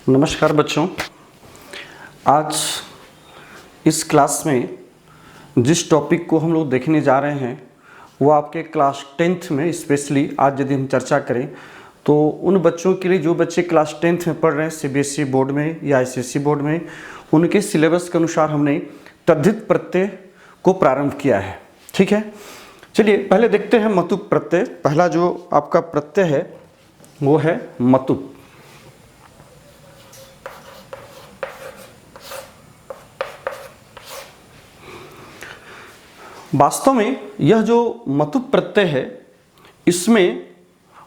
नमस्कार बच्चों। आज इस क्लास में जिस टॉपिक को हम लोग देखने जा रहे हैं वो आपके क्लास 10th में स्पेशली आज यदि हम चर्चा करें तो उन बच्चों के लिए जो बच्चे क्लास 10th में पढ़ रहे हैं सीबीएसई बोर्ड में या आईसीएसई बोर्ड में, उनके सिलेबस के अनुसार हमने तद्धित प्रत्यय को प्रारंभ किया है। ठीक है, चलिए पहले देखते हैं मतुप प्रत्यय। पहला जो आपका प्रत्यय है वो है मतुप। वास्तव में यह जो मतुप प्रत्यय है इसमें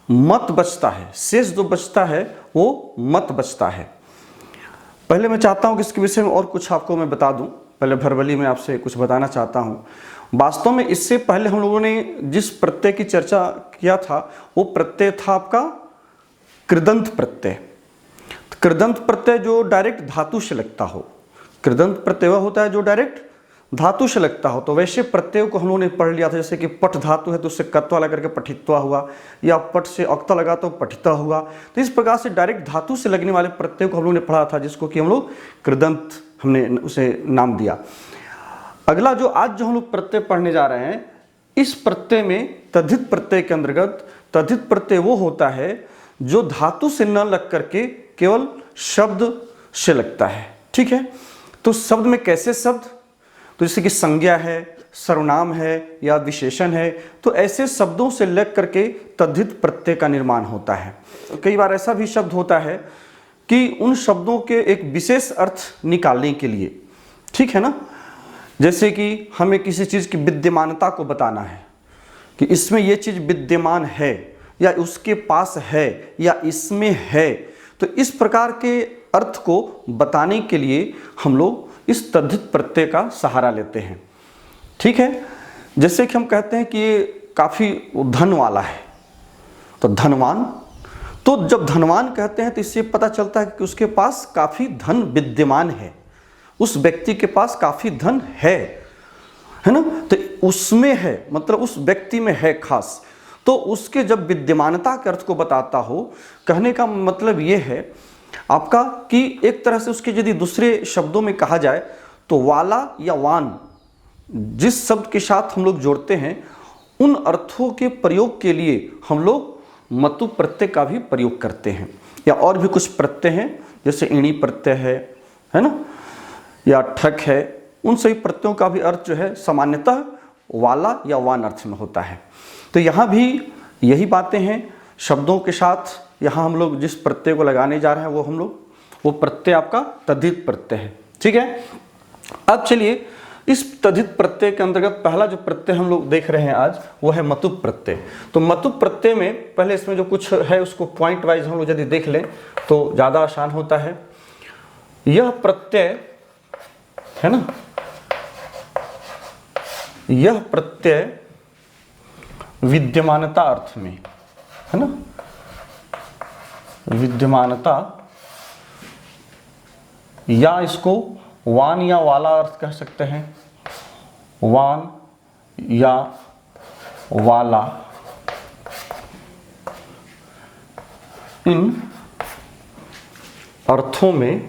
मत बचता है, शेष जो बचता है वो मत बचता है। पहले मैं चाहता हूं कि इसके विषय में और कुछ आपको मैं बता दूं। पहले भरबली में आपसे कुछ बताना चाहता हूं। वास्तव में इससे पहले हम लोगों ने जिस प्रत्यय की चर्चा किया था वो प्रत्यय था आपका कृदंत प्रत्यय। कृदंत प्रत्यय जो डायरेक्ट धातु से लगता हो, कृदंत प्रत्यय वह होता है जो डायरेक्ट धातु से लगता हो। तो वैसे प्रत्ययों को हम लोगों ने पढ़ लिया था, जैसे कि पठ धातु है तो उससे कत्वा लगा करके पठित्वा हुआ, या पठ से अक्ता लगा तो पठिता हुआ। तो इस प्रकार से डायरेक्ट धातु से लगने वाले प्रत्यय को हम लोगों ने पढ़ा था, जिसको कि हम लोग कृदंत हमने उसे नाम दिया। अगला जो आज जो हम लोग प्रत्यय पढ़ने जा रहे हैं, इस प्रत्यय में तद्धित प्रत्यय के अंतर्गत तद्धित प्रत्यय वो होता है जो धातु से न लग करके केवल शब्द से लगता है। ठीक है, तो शब्द में कैसे शब्द, तो जैसे कि संज्ञा है, सर्वनाम है या विशेषण है, तो ऐसे शब्दों से लग करके तद्धित प्रत्यय का निर्माण होता है। कई बार ऐसा भी शब्द होता है कि उन शब्दों के एक विशेष अर्थ निकालने के लिए, ठीक है ना, जैसे कि हमें किसी चीज़ की विद्यमानता को बताना है कि इसमें ये चीज़ विद्यमान है या उसके पास है या इसमें है, तो इस प्रकार के अर्थ को बताने के लिए हम लोग इस तद्धित प्रत्यय का सहारा लेते हैं। ठीक है, जैसे कि हम कहते हैं कि ये काफ़ी धन वाला है तो धनवान, तो जब धनवान कहते हैं तो इससे पता चलता है कि उसके पास काफ़ी धन विद्यमान है, उस व्यक्ति के पास काफ़ी धन है ना, तो उसमें है मतलब उस व्यक्ति में है खास। तो उसके जब विद्यमानता के अर्थ को बताता हो, कहने का मतलब ये है आपका कि एक तरह से उसके यदि दूसरे शब्दों में कहा जाए तो वाला या वान जिस शब्द के साथ हम लोग जोड़ते हैं, उन अर्थों के प्रयोग के लिए हम लोग मतुप प्रत्यय का भी प्रयोग करते हैं। या और भी कुछ प्रत्यय हैं जैसे ईणी प्रत्यय है ना, या ठक है, उन सभी प्रत्ययों का भी अर्थ जो है सामान्यतः वाला या वान अर्थ में होता है। तो यहाँ भी यही बातें हैं, शब्दों के साथ यहाँ हम लोग जिस प्रत्यय को लगाने जा रहे हैं वो प्रत्यय आपका तद्धित प्रत्यय है। ठीक है, अब चलिए इस तद्धित प्रत्यय के अंतर्गत पहला जो प्रत्यय हम लोग देख रहे हैं आज वो है मतुप प्रत्यय। तो मतुप प्रत्यय में पहले इसमें जो कुछ है उसको पॉइंट वाइज हम लोग यदि देख लें तो ज़्यादा आसान होता है। यह प्रत्यय है ना, यह प्रत्यय विद्यमानता अर्थ में है ना, विद्यमानता या इसको वान या वाला अर्थ कह सकते हैं, वान या वाला, इन अर्थों में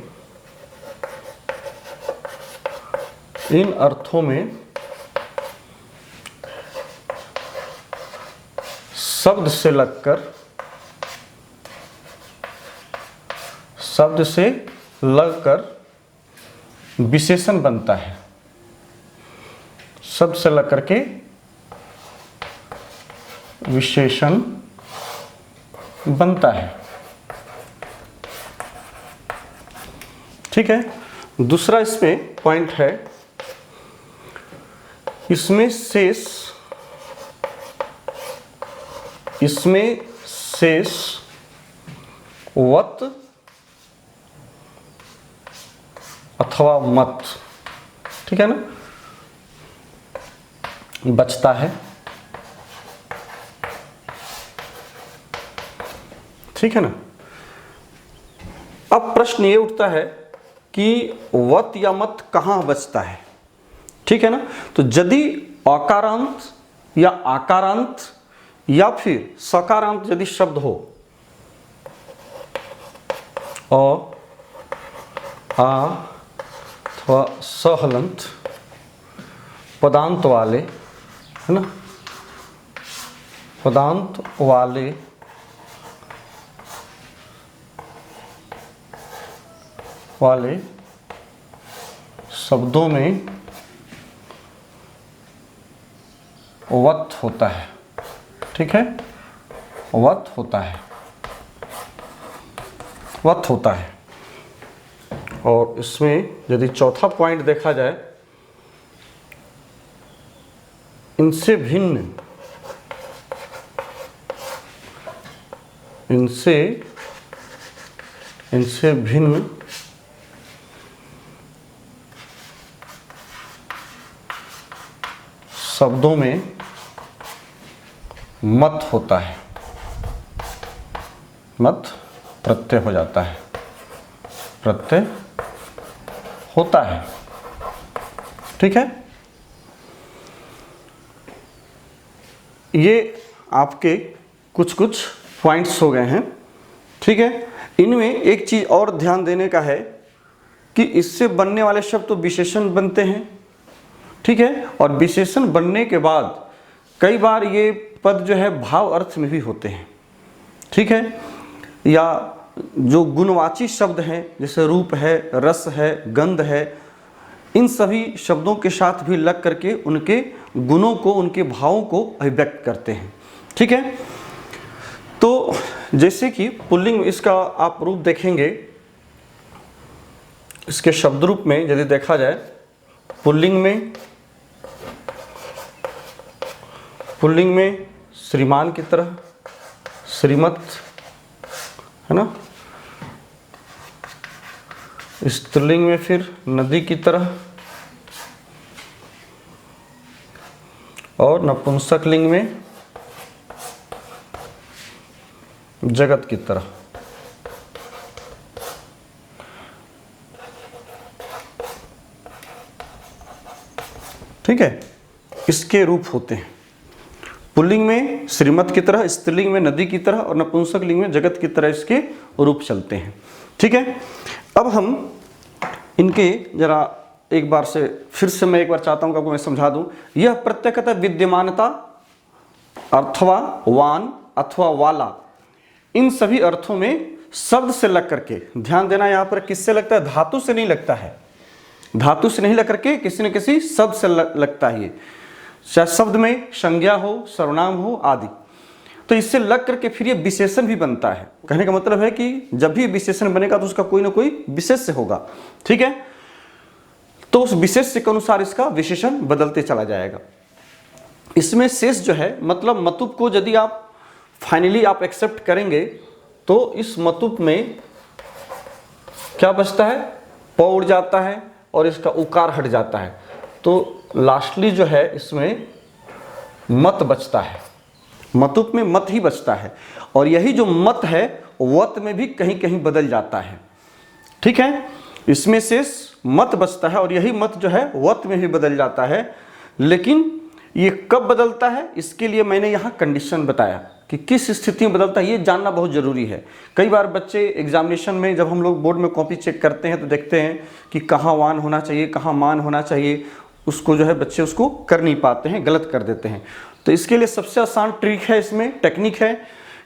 शब्द से लगकर विशेषण बनता है, शब्द से लग करके विशेषण बनता है। ठीक है, दूसरा इसमें पॉइंट है, इसमें शेष वत अथवा मत, ठीक है ना, बचता है। ठीक है ना, अब प्रश्न ये उठता है कि वत या मत कहाँ बचता है। ठीक है ना, तो यदि अकारांत या आकारांत या फिर सकारांत यदि शब्द हो, अ आ अथवा सहलंत पदांत वाले, है ना, पदांत वाले शब्दों में वत् होता है। ठीक है, वत् होता है, वत् होता है। और इसमें यदि चौथा पॉइंट देखा जाए, इनसे भिन्न, इनसे भिन्न शब्दों में मत होता है, मत प्रत्यय हो जाता है, प्रत्यय होता है। ठीक है, ये आपके कुछ कुछ पॉइंट्स हो गए हैं। ठीक है, इनमें एक चीज़ और ध्यान देने का है कि इससे बनने वाले शब्द तो विशेषण बनते हैं। ठीक है, और विशेषण बनने के बाद कई बार ये पद जो है भाव अर्थ में भी होते हैं। ठीक है, या जो गुणवाची शब्द हैं जैसे रूप है, रस है, गंध है, इन सभी शब्दों के साथ भी लग करके उनके गुणों को, उनके भावों को अभिव्यक्त करते हैं। ठीक है, तो जैसे कि पुल्लिंग में इसका आप रूप देखेंगे, इसके शब्द रूप में यदि देखा जाए, पुल्लिंग में श्रीमान की तरह, श्रीमत, है ना, स्त्रीलिंग में फिर नदी की तरह, और नपुंसक लिंग में जगत की तरह। ठीक है, इसके रूप होते हैं। पुल्लिंग में श्रीमत की तरह, स्त्रीलिंग में नदी की तरह, और नपुंसक लिंग में जगत की तरह इसके रूप चलते हैं। ठीक है, अब हम इनके जरा एक बार से फिर से मैं एक बार चाहता हूं कि आपको मैं समझा दूं। यह प्रत्यक्षतः विद्यमानता अथवा वान अथवा वाला, इन सभी अर्थों में शब्द से लग करके, ध्यान देना यहां पर किससे लगता है, धातु से नहीं लगता है, धातु से नहीं लग करके किसी न किसी शब्द से लगता है। ये चाहे शब्द में संज्ञा हो, सर्वनाम हो आदि, तो इससे लग करके फिर ये विशेषण भी बनता है। कहने का मतलब है कि जब भी विशेषण बनेगा तो उसका कोई ना कोई विशेष्य होगा। ठीक है, तो उस विशेष्य के अनुसार इसका विशेषण बदलते चला जाएगा। इसमें शेष जो है, मतलब मतुप को यदि आप फाइनली आप एक्सेप्ट करेंगे तो इस मतुप में क्या बचता है, प उड़ जाता है और इसका उकार हट जाता है, तो लास्टली जो है इसमें मत बचता है, मतुप में मत ही बचता है। और यही जो मत है वत में भी कहीं कहीं बदल जाता है। ठीक है, इसमें शेष मत बचता है और यही मत जो है वत में भी बदल जाता है। लेकिन ये कब बदलता है, इसके लिए मैंने यहाँ कंडीशन बताया कि किस स्थिति में बदलता है, ये जानना बहुत ज़रूरी है। कई बार बच्चे एग्जामिनेशन में जब हम लोग बोर्ड में कॉपी चेक करते हैं तो देखते हैं कि कहाँ वान होना चाहिए, कहाँ मान होना चाहिए, उसको जो है बच्चे उसको कर नहीं पाते हैं, गलत कर देते हैं। तो इसके लिए सबसे आसान ट्रिक है, इसमें टेक्निक है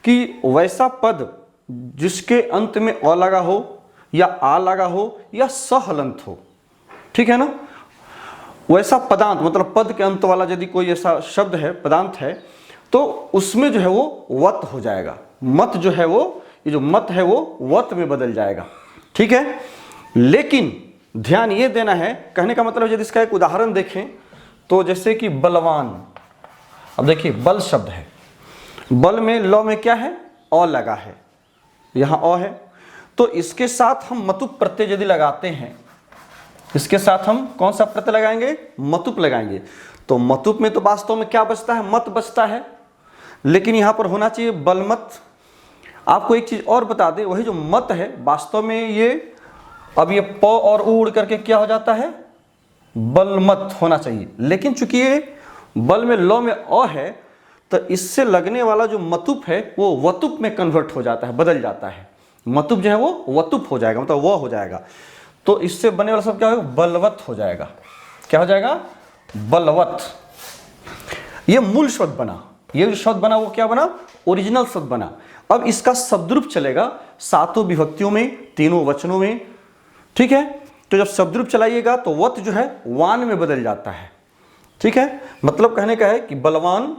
कि वैसा पद जिसके अंत में अ लगा हो या आ लगा हो या स हलंत हो, ठीक है ना, वैसा पदांत, मतलब पद के अंत वाला यदि कोई ऐसा शब्द है, पदांत है, तो उसमें जो है वो वत हो जाएगा। मत जो है वो, ये जो मत है वो वत में बदल जाएगा। ठीक है, लेकिन ध्यान ये देना है, कहने का मतलब यदि इसका एक उदाहरण देखें तो जैसे कि बलवान। अब देखिए बल शब्द है, बल में ल में क्या है, अ लगा है, यहाँ अ है, तो इसके साथ हम मतुप प्रत्यय यदि लगाते हैं, इसके साथ हम कौन सा प्रत्यय लगाएंगे, मतुप लगाएंगे। तो मतुप में तो वास्तव में क्या बचता है, मत बचता है, लेकिन यहाँ पर होना चाहिए बलमत। आपको एक चीज और बता दें, वही जो मत है वास्तव में ये, अब ये प और उ उड़ करके क्या हो जाता है, बलमत होना चाहिए। लेकिन चूंकि ये बल में ल में अ है, तो इससे लगने वाला जो मतुप है वो वतुप में कन्वर्ट हो जाता है, बदल जाता है। मतुप जो है वो वतुप हो जाएगा, मतलब वह हो जाएगा। तो इससे बनने वाला शब्द क्या होगा, बलवत हो जाएगा। क्या हो जाएगा, बलवत। ये मूल शब्द बना, ये जो शब्द बना वो क्या बना, ओरिजिनल शब्द बना। अब इसका शब्द रूप चलेगा सातों विभक्तियों में, तीनों वचनों में, ठीक है। तो जब शब्द रूप चलाइएगा तो वत जो है वान में बदल जाता है, ठीक है। मतलब कहने का है कि बलवान,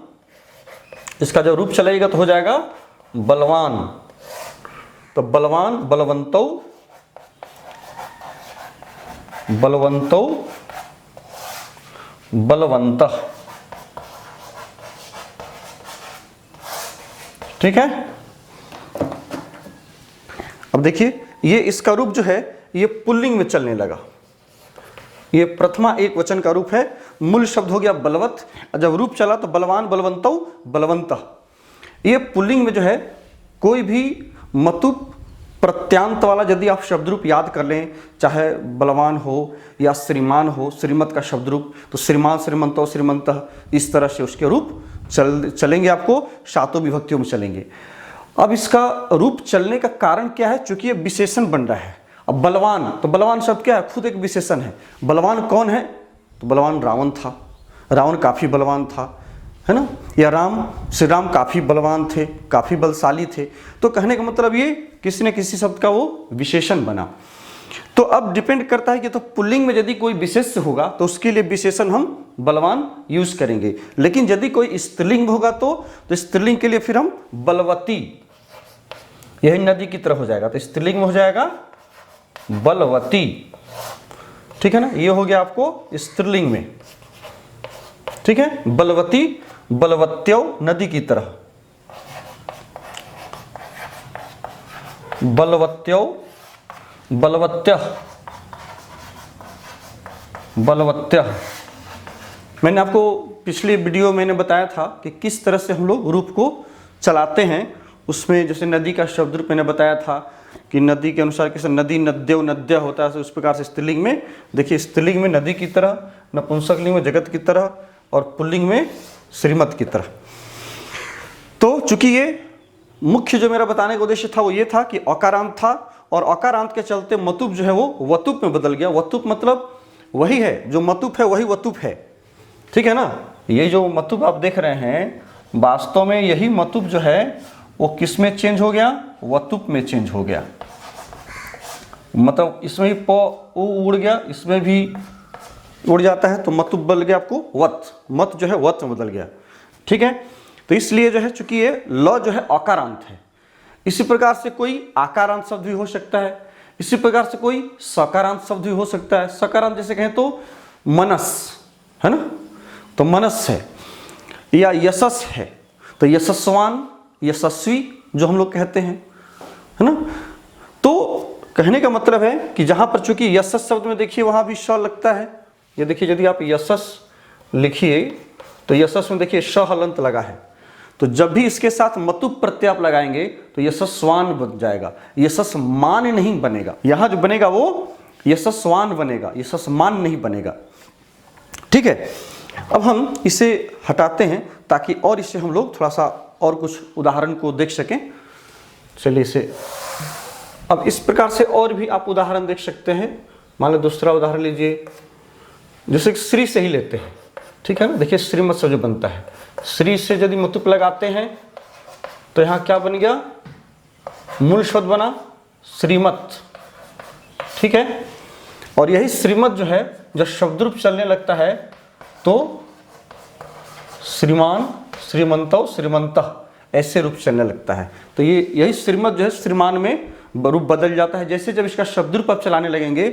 इसका जब रूप चलाइएगा तो हो जाएगा बलवान। तो बलवान, बलवंतो, बलवंतो, बलवंतः, ठीक है। अब देखिए ये इसका रूप जो है ये पुल्लिंग में चलने लगा। ये प्रथमा एक वचन का रूप है, मूल शब्द हो गया बलवत, जब रूप चला तो बलवान, बलवंतो, बलवंतः। ये पुल्लिंग में जो है कोई भी मतुप प्रत्यांत वाला यदि आप शब्द रूप याद कर लें, चाहे बलवान हो या श्रीमान हो, श्रीमत का शब्द रूप, तो श्रीमान, श्रीमंतो, श्रीमंतः, इस तरह से उसके रूप चलेंगे, आपको सातों विभक्तियों में चलेंगे। अब इसका रूप चलने का कारण क्या है, चूंकि ये विशेषण बन रहा है। अब बलवान, तो बलवान शब्द क्या है, खुद एक विशेषण है। बलवान कौन है, तो बलवान रावण था, रावण काफी बलवान था, है ना। या श्री राम काफी बलवान थे, काफी बलशाली थे। तो कहने का मतलब ये किसी न किसी शब्द का वो विशेषण बना। तो अब डिपेंड करता है कि तो पुल्लिंग में यदि कोई विशेष्य होगा तो उसके लिए विशेषण हम बलवान यूज करेंगे, लेकिन यदि कोई स्त्रीलिंग होगा तो स्त्रीलिंग के लिए फिर हम बलवती, यही नदी की तरह हो जाएगा, तो स्त्रीलिंग में हो जाएगा बलवती, ठीक है ना। ये हो गया आपको स्त्रीलिंग में, ठीक है। बलवती, बलवत्यो, नदी की तरह, बलवत्यो, बलवत्यः, बलवत्यः। मैंने आपको पिछली वीडियो मैंने बताया था कि किस तरह से हम लोग रूप को चलाते हैं। उसमें जैसे नदी का शब्द रूप मैंने बताया था कि नदी के अनुसार कैसे नदी, नद्यो, नद्या होता है, उस प्रकार से स्त्रीलिंग में देखिए, स्त्रीलिंग में नदी की तरह, नपुंसकलिंग में जगत की तरह, और पुल्लिंग में श्रीमत की तरह। तो चूंकि ये मुख्य जो मेरा बताने का उद्देश्य था वो ये था कि अकारांत था, और अकारांत के चलते मतुप जो है वो वतुप में बदल गया। वतुप मतलब वही है, जो मतुप है वही वतुप है, ठीक है ना। ये जो मतुप आप देख रहे हैं वास्तव में यही मतुप जो है वो किस में चेंज हो गया, वतुप में चेंज हो गया। मतलब इसमें भी प उड़ गया, इसमें भी उड़ जाता है, तो मतुप बदल गया आपको वत, मत जो है वत में बदल गया, ठीक है। तो इसलिए जो है चूंकि ये ल जो है अकारांत है, इसी प्रकार से कोई आकारांत शब्द भी हो सकता है, इसी प्रकार से कोई सकारांत शब्द भी हो सकता है। सकारांत जैसे कहें तो मनस, है ना, तो मनस है, या यशस है, तो यशस्वान, यशस्वी जो हम लोग कहते हैं, है ना। तो कहने का मतलब है कि जहां पर चूंकि यशस शब्द में देखिए वहां भी श लगता है। ये देखिए यदि आप यशस लिखिए तो यशस में देखिए श हलंत लगा है, तो जब भी इसके साथ मतुप प्रत्यय आप लगाएंगे तो यशस्वान बन जाएगा, यशस्मान नहीं बनेगा। यहां जो बनेगा वो यशस्वान बनेगा, यशस्मान नहीं बनेगा, ठीक है। अब हम इसे हटाते हैं ताकि और इससे हम लोग थोड़ा सा और कुछ उदाहरण को देख सकें। चलिए इसे अब इस प्रकार से और भी आप उदाहरण देख सकते हैं। मान लो दूसरा उदाहरण लीजिए, जैसे श्री से ही लेते हैं, ठीक है ना। देखिए श्रीमत से जो बनता है, श्री से यदि मतुप लगाते हैं तो यहाँ क्या बन गया, मूल शब्द बना श्रीमत, ठीक है। और यही श्रीमत जो है जब शब्द रूप चलने लगता है तो श्रीमान, श्रीमंतो, श्रीमंतः, ऐसे रूप चलने लगता है। तो ये यही श्रीमत जो है श्रीमान में रूप बदल जाता है। जैसे जब इसका शब्द रूप आप चलाने लगेंगे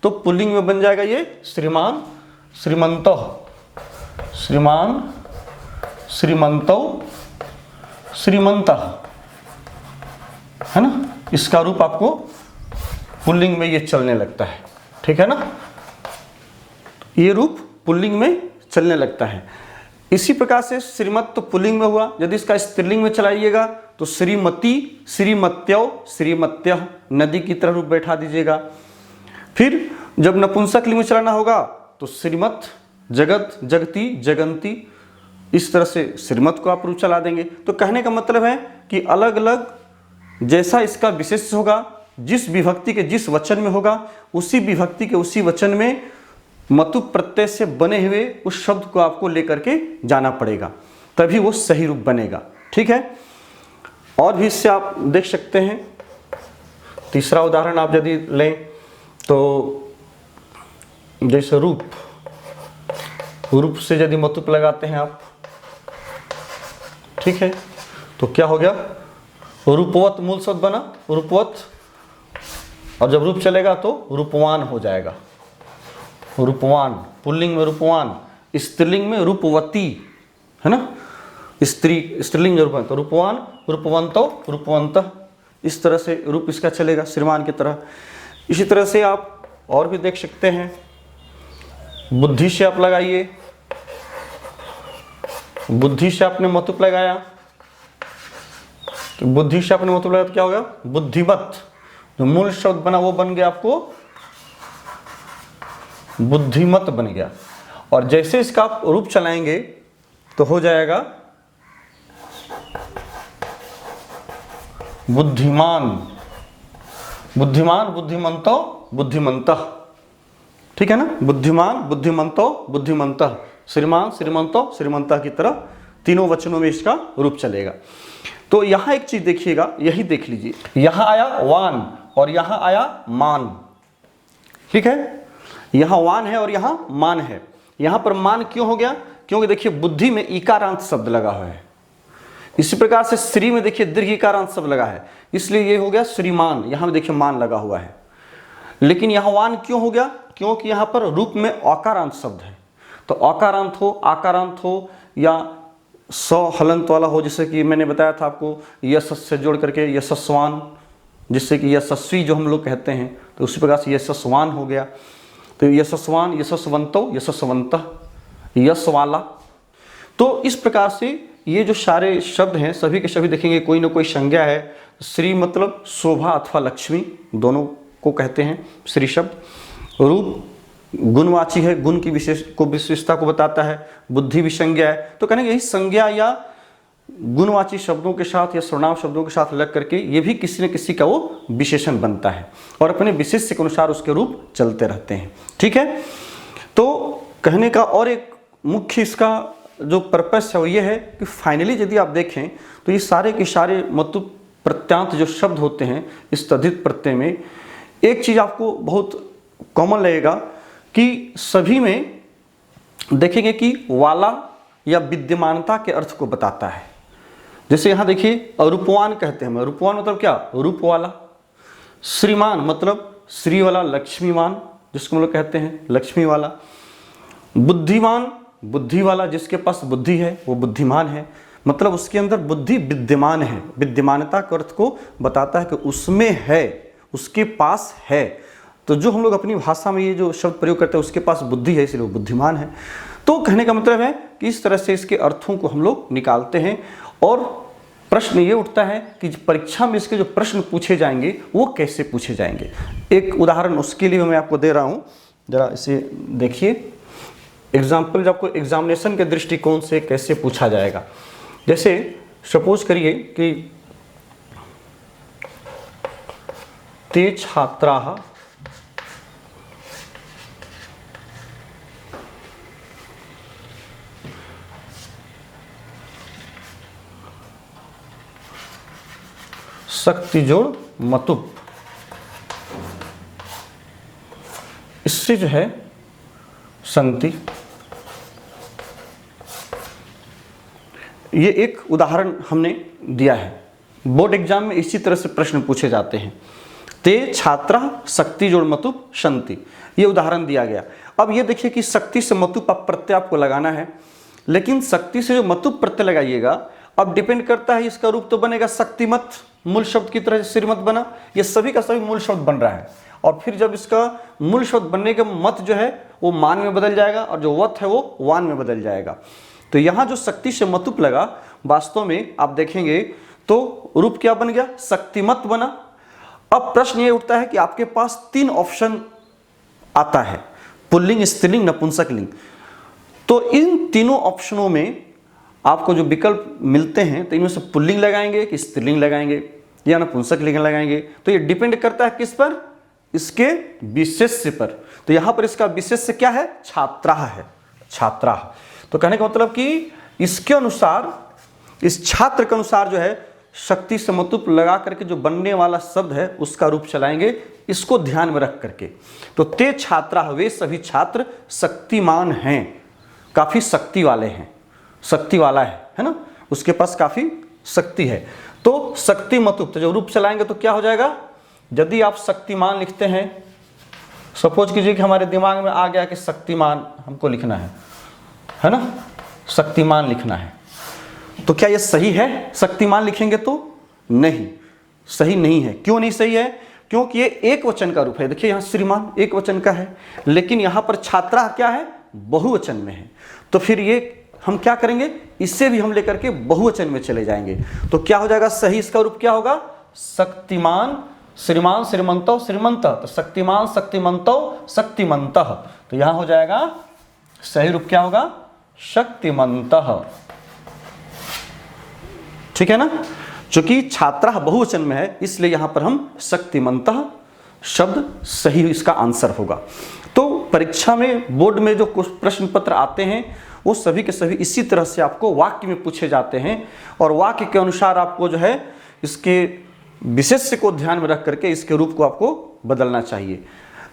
तो पुल्लिंग में बन जाएगा ये श्रीमान, श्रीमंतो, श्रीमान, श्रीमंतो, श्रीमंतः, है ना। इसका रूप आपको पुल्लिंग में ये चलने लगता है, ठीक है ना। ये रूप पुल्लिंग में चलने लगता है। इसी प्रकार से श्रीमत तो पुल्लिंग में हुआ, यदि इसका स्त्रीलिंग में चलाइएगा तो श्रीमती, श्रीमत्यो, श्रीमत्यः, नदी की तरह रूप बैठा दीजिएगा। फिर जब नपुंसकलिंग में चलाना होगा तो श्रीमत, जगत, जगती, जगंती, इस तरह से श्रीमत को आप रूप चला देंगे। तो कहने का मतलब है कि अलग अलग जैसा इसका विशेष होगा जिस विभक्ति के जिस वचन में होगा उसी विभक्ति के उसी वचन में मतुप प्रत्यय से बने हुए उस शब्द को आपको लेकर के जाना पड़ेगा, तभी वो सही रूप बनेगा। ठीक है, और भी इससे आप देख सकते हैं। तीसरा उदाहरण आप यदि लें तो जैसे रूप, रूप से यदि मतुप लगाते हैं आप, ठीक है, तो क्या हो गया, रूपवत मूल शब्द बना, रूपवत, और जब रूप चलेगा तो रूपवान हो जाएगा, रूपवान, पुल्लिंग में रूपवान, स्त्रीलिंग में रूपवती, है ना, स्त्रीलिंग रूप, तो रूपवान, रूपवंतो, रूपवंत, इस तरह से रूप इसका चलेगा श्रीमान की तरह। इसी तरह से आप और भी देख सकते हैं, बुद्धि से आप लगाइए, बुद्धि से आपने मतुप लगाया, तो बुद्धि से आपने मतुप लगाया तो क्या हो गया, बुद्धिमत, जो मूल शब्द बना वो बन गया आपको बुद्धिमत बन गया। और जैसे इसका आप रूप चलाएंगे तो हो जाएगा बुद्धिमान, बुद्धिमान, बुद्धिमंतो, बुद्धिमंतः, ठीक है ना, बुद्धिमान, बुद्धिमंतो, बुद्धिमंतः, श्रीमान, श्रीमंतो, श्रीमंतः की तरह तीनों वचनों में इसका रूप चलेगा। तो यहां एक चीज देखिएगा, यही देख लीजिए, यहां आया वान और यहां आया मान, ठीक है, यहां वान है और यहां मान है। यहां पर मान क्यों हो गया, क्योंकि देखिए बुद्धि में इकारांत शब्द लगा हुआ है, इसी प्रकार से श्री में देखिए दीर्घ इकारांत शब्द लगा है, इसलिए ये हो गया श्रीमान, यहां में देखिए मान लगा हुआ है। लेकिन यहां वान क्यों हो गया, क्योंकि यहां पर रूप में अकारांत शब्द है, तो अकारांत हो, आकारांत हो या स हलंत वाला हो, जैसे कि मैंने बताया था आपको यश से जोड़ करके यशस्वान, जिससे कि यशस्वी जो हम लोग कहते हैं, तो उसी प्रकार से यशस्वान हो गया, तो यशस्वान, यशस्वंतो, यशस्वंतः, यश वाला। तो इस प्रकार से ये जो सारे शब्द हैं सभी के सभी देखेंगे कोई ना कोई संज्ञा है। श्री मतलब शोभा अथवा लक्ष्मी, दोनों को कहते हैं श्री शब्द। रूप गुणवाची है, गुण की विशेषता को बताता है। बुद्धि भी संज्ञा है, तो कहने यही संज्ञा या गुणवाची शब्दों के साथ या सर्वनाम शब्दों के साथ लग करके ये भी किसी न किसी का वो विशेषण बनता है और अपने विशेष्य के अनुसार उसके रूप चलते रहते हैं। ठीक है, तो कहने का और एक मुख्य इसका जो पर्पस है वो ये है कि फाइनली यदि आप देखें तो ये सारे के सारे मतुप प्रत्यांत जो शब्द होते हैं इस तद्धित प्रत्यय में, एक चीज आपको बहुत कॉमन लगेगा कि सभी में देखेंगे कि वाला या विद्यमानता के अर्थ को बताता है। जैसे यहां देखिए अरूपवान कहते हैं, रूपवान मतलब क्या, रूप वाला। श्रीमान मतलब श्री वाला, लक्ष्मीवान जिसको हम लोग कहते हैं लक्ष्मी वाला। बुद्धिमान, बुद्धि वाला, जिसके पास बुद्धि है वो बुद्धिमान है, मतलब उसके अंदर बुद्धि विद्यमान है, विद्यमानता के अर्थ को बताता है कि उसमें है, उसके पास है। तो जो हम लोग अपनी भाषा में ये जो शब्द प्रयोग करते हैं उसके पास बुद्धि है इसलिए वो बुद्धिमान है। तो कहने का मतलब है कि इस तरह से इसके अर्थों को हम लोग निकालते हैं और प्रश्न ये उठता है कि परीक्षा में इसके जो प्रश्न पूछे जाएंगे वो कैसे पूछे जाएंगे। एक उदाहरण उसके लिए मैं आपको दे रहा हूँ, जरा इसे देखिए। एग्जाम्पल आपको एग्जामिनेशन के दृष्टिकोण से कैसे पूछा जाएगा। जैसे सपोज करिए कि ते छात्राः शक्ति जोड़ मतुप, इससे जो है संति। ये एक उदाहरण हमने दिया है, बोर्ड एग्जाम में इसी तरह से प्रश्न पूछे जाते हैं। ते छात्रा शक्ति जोड़ मतुप संति, ये उदाहरण दिया गया। अब ये देखिए कि शक्ति से मतुप प्रत्यय आपको लगाना है, लेकिन शक्ति से जो मतुप प्रत्यय लगाइएगा अब डिपेंड करता है इसका रूप तो बनेगा शक्तिमत, मूल शब्द की तरह श्रीमत बना, ये सभी का सभी मूल शब्द बन रहा है। और फिर जब इसका मूल शब्द बनने के मत जो है वो मान में बदल जाएगा और जो वत है वो वान में बदल जाएगा। तो यहाँ जो शक्ति से मतुप लगा वास्तव में आप देखेंगे तो रूप क्या बन गया, शक्तिमत बना। अब प्रश्न ये उठता है कि आपके पास 3 ऑप्शन आता है, पुल्लिंग, स्त्रीलिंग, नपुंसकलिंग। तो इन तीनों ऑप्शनों में आपको जो विकल्प मिलते हैं तो इनमें से पुल्लिंग लगाएंगे कि स्त्रीलिंग लगाएंगे। या नपुंसक लिंग लगाएंगे। तो ये डिपेंड करता है किस पर, इसके विशेष्य पर। तो यहां पर इसका विशेष्य क्या है, छात्रा है, छात्रा। तो कहने का मतलब कि इसके अनुसार, इस छात्र के अनुसार जो है शक्ति से मतुप लगा करके जो बनने वाला शब्द है उसका रूप चलाएंगे, इसको ध्यान में रख करके। तो ते छात्रा, वे सभी छात्र शक्तिमान हैं, काफी शक्ति वाले हैं, शक्ति वाला है ना, उसके पास काफी शक्ति है। तो शक्ति मतुप, तो जो रूप चलाएंगे तो क्या हो जाएगा, यदि आप शक्तिमान लिखते हैं, सपोज कीजिए कि हमारे दिमाग में आ गया कि शक्तिमान हमको लिखना है ना, शक्तिमान लिखना है, तो क्या ये सही है? शक्तिमान लिखेंगे तो नहीं, सही नहीं है। क्यों नहीं सही है? क्योंकि ये एक वचन का रूप है। देखिए यहाँ श्रीमान एक वचन का है, लेकिन यहाँ पर छात्रा क्या है, बहुवचन में है। तो फिर ये हम क्या करेंगे, इससे भी हम लेकर के बहुवचन में चले जाएंगे। तो क्या हो जाएगा सही, इसका रूप क्या होगा, शक्तिमान, श्रीमान श्रीमंतो श्रीमंत, तो शक्तिमान शक्तिमंतो शक्तिमंत। तो यहां हो जाएगा सही रूप क्या होगा, शक्तिमंत। ठीक है ना, चूंकि छात्रा बहुवचन में है इसलिए यहां पर हम शक्तिमंत शब्द सही इसका आंसर होगा। तो परीक्षा में, बोर्ड में जो कुछ प्रश्न पत्र आते हैं वो सभी के सभी इसी तरह से आपको वाक्य में पूछे जाते हैं, और वाक्य के अनुसार आपको जो है इसके विशेष्य को ध्यान में रख करके इसके रूप को आपको बदलना चाहिए।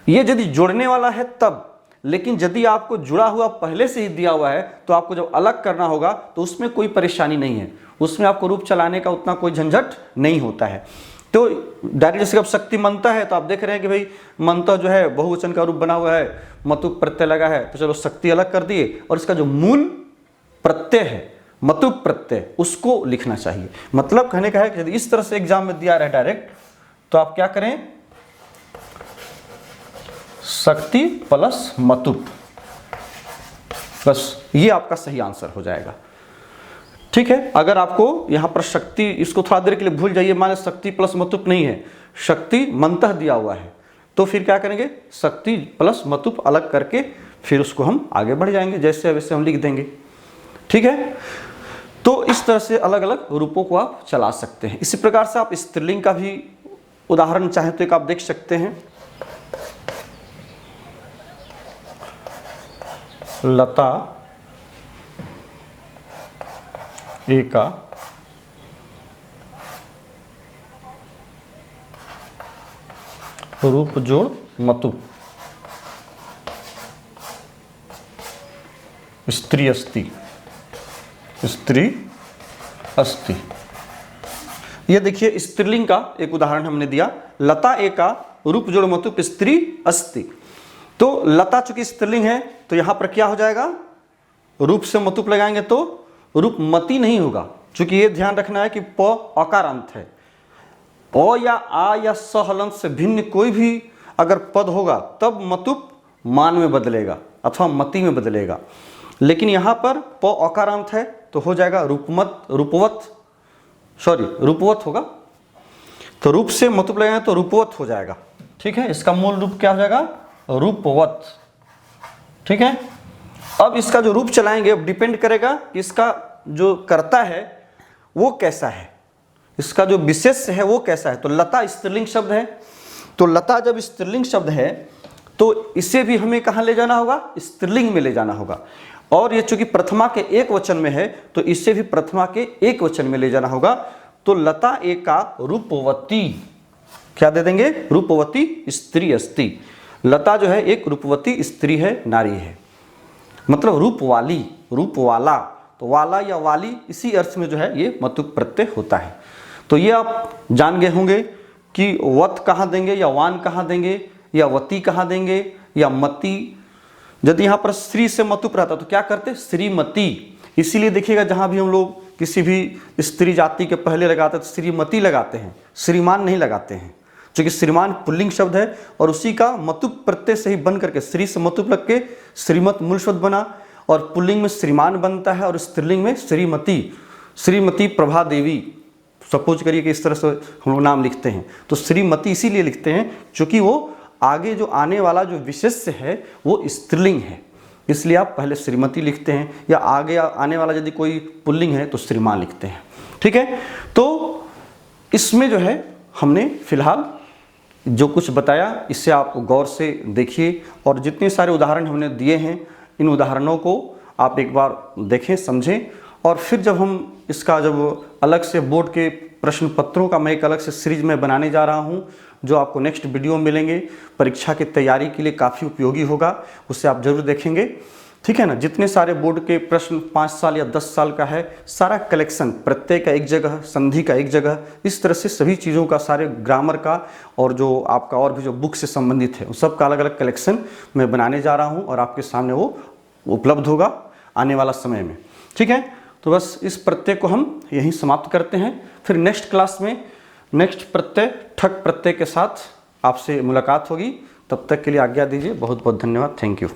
ये यदि जोड़ने वाला है तब, लेकिन यदि आपको जुड़ा हुआ पहले से ही दिया हुआ है तो आपको जब अलग करना होगा तो उसमें कोई परेशानी नहीं है, उसमें आपको रूप चलाने का उतना कोई झंझट नहीं होता है। तो डायरेक्ट जैसे अब शक्तिमंता है तो आप देख रहे हैं कि भाई मंता जो है बहुवचन का रूप बना हुआ है, मतुप प्रत्यय लगा है, तो चलो शक्ति अलग कर दिए, और इसका जो मूल प्रत्यय है मतुप प्रत्यय उसको लिखना चाहिए। मतलब कहने का है कि यदि इस तरह से एग्जाम में दिया रहे डायरेक्ट, तो आप क्या करें, शक्ति प्लस मतुप, बस ये आपका सही आंसर हो जाएगा। ठीक है, अगर आपको यहां पर शक्ति, इसको थोड़ा देर के लिए भूल जाइए, मान शक्ति प्लस मतुप नहीं है, शक्ति मंतः दिया हुआ है, तो फिर क्या करेंगे, शक्ति प्लस मतुप अलग करके फिर उसको हम आगे बढ़ जाएंगे, जैसे वैसे हम लिख देंगे। ठीक है, तो इस तरह से अलग अलग रूपों को आप चला सकते हैं। इसी प्रकार से आप स्त्रीलिंग का भी उदाहरण चाहें तो एक आप देख सकते हैं। लता एका रूप जोड़ मतुप स्त्री अस्ति, स्त्री अस्ति। ये देखिए स्त्रीलिंग का एक उदाहरण हमने दिया, लता एका रूप जोड़ मतुप स्त्री अस्ति। तो लता चूंकि स्त्रीलिंग है तो यहां पर क्या हो जाएगा, रूप से मतुप लगाएंगे तो रूप मति नहीं होगा, चूंकि ये ध्यान रखना है कि प अकारांत है। अ या आ या स हलंत से भिन्न कोई भी अगर पद होगा तब मतुप मान में बदलेगा अथवा मति में बदलेगा, लेकिन यहां पर प अकारांत है तो हो जाएगा रूपमत, रूपवत होगा। तो रूप से मतुप लगाएंगे तो रूपवत हो जाएगा। ठीक है, इसका मूल रूप क्या हो जाएगा, रूपवत। ठीक है, अब इसका जो रूप चलाएंगे अब डिपेंड करेगा कि इसका जो कर्ता है वो कैसा है, इसका जो विशेष है वो कैसा है। तो लता स्त्रीलिंग शब्द है, तो लता जब स्त्रीलिंग शब्द है तो इसे भी हमें कहाँ ले जाना होगा, स्त्रीलिंग में ले जाना होगा। और ये चूंकि प्रथमा के एक वचन में है तो इसे भी प्रथमा के एक वचन में ले जाना होगा। तो लता एका रूपवती, क्या दे देंगे, रूपवती स्त्री अस्ति। लता जो है एक रूपवती स्त्री है, नारी है, मतलब रूप वाली, रूप वाला। तो वाला या वाली इसी अर्थ में जो है ये मतुप प्रत्यय होता है। तो ये आप जान गए होंगे कि वत कहाँ देंगे या वान कहाँ देंगे या वती कहाँ देंगे या मति। यदि यहाँ पर श्री से मतुप रहता तो क्या करते, श्रीमती। इसीलिए देखिएगा जहाँ भी हम लोग किसी भी स्त्री जाति के पहले लगाते हैं तो श्रीमती लगाते हैं, श्रीमान नहीं लगाते हैं, क्योंकि श्रीमान पुल्लिंग शब्द है और उसी का मतुप प्रत्यय से ही बन करके श्री से मतुप लग के श्रीमत मूल शब्द बना, और पुल्लिंग में श्रीमान बनता है और स्त्रीलिंग में श्रीमती, श्रीमती प्रभा देवी। सपोज करिए कि इस तरह से हम लोग नाम लिखते हैं तो श्रीमती इसीलिए लिखते हैं क्योंकि वो आगे जो आने वाला जो विशेष्य है वो स्त्रीलिंग है, इसलिए आप पहले श्रीमती लिखते हैं, या आगे आने वाला यदि कोई पुल्लिंग है तो श्रीमान लिखते हैं। ठीक है, तो इसमें जो है हमने फिलहाल जो कुछ बताया इससे आप गौर से देखिए, और जितने सारे उदाहरण हमने दिए हैं इन उदाहरणों को आप एक बार देखें, समझें, और फिर जब हम इसका जब अलग से बोर्ड के प्रश्न पत्रों का मैं एक अलग से सीरीज में बनाने जा रहा हूं, जो आपको नेक्स्ट वीडियो में मिलेंगे, परीक्षा की तैयारी के लिए काफ़ी उपयोगी होगा, उससे आप जरूर देखेंगे। ठीक है ना। जितने सारे बोर्ड के प्रश्न 5 साल या 10 साल का है, सारा कलेक्शन, प्रत्यय का एक जगह, संधि का एक जगह, इस तरह से सभी चीज़ों का, सारे ग्रामर का और जो आपका और भी जो बुक से संबंधित है उस सब का अलग अलग कलेक्शन मैं बनाने जा रहा हूँ और आपके सामने वो उपलब्ध होगा आने वाला समय में। ठीक है। तो बस इस प्रत्यय को हम यहीं समाप्त करते हैं। फिर नेक्स्ट क्लास में नेक्स्ट प्रत्यय ठक प्रत्यय के साथ आपसे मुलाकात होगी। तब तक के लिए आज्ञा दीजिए। बहुत बहुत धन्यवाद। Thank you.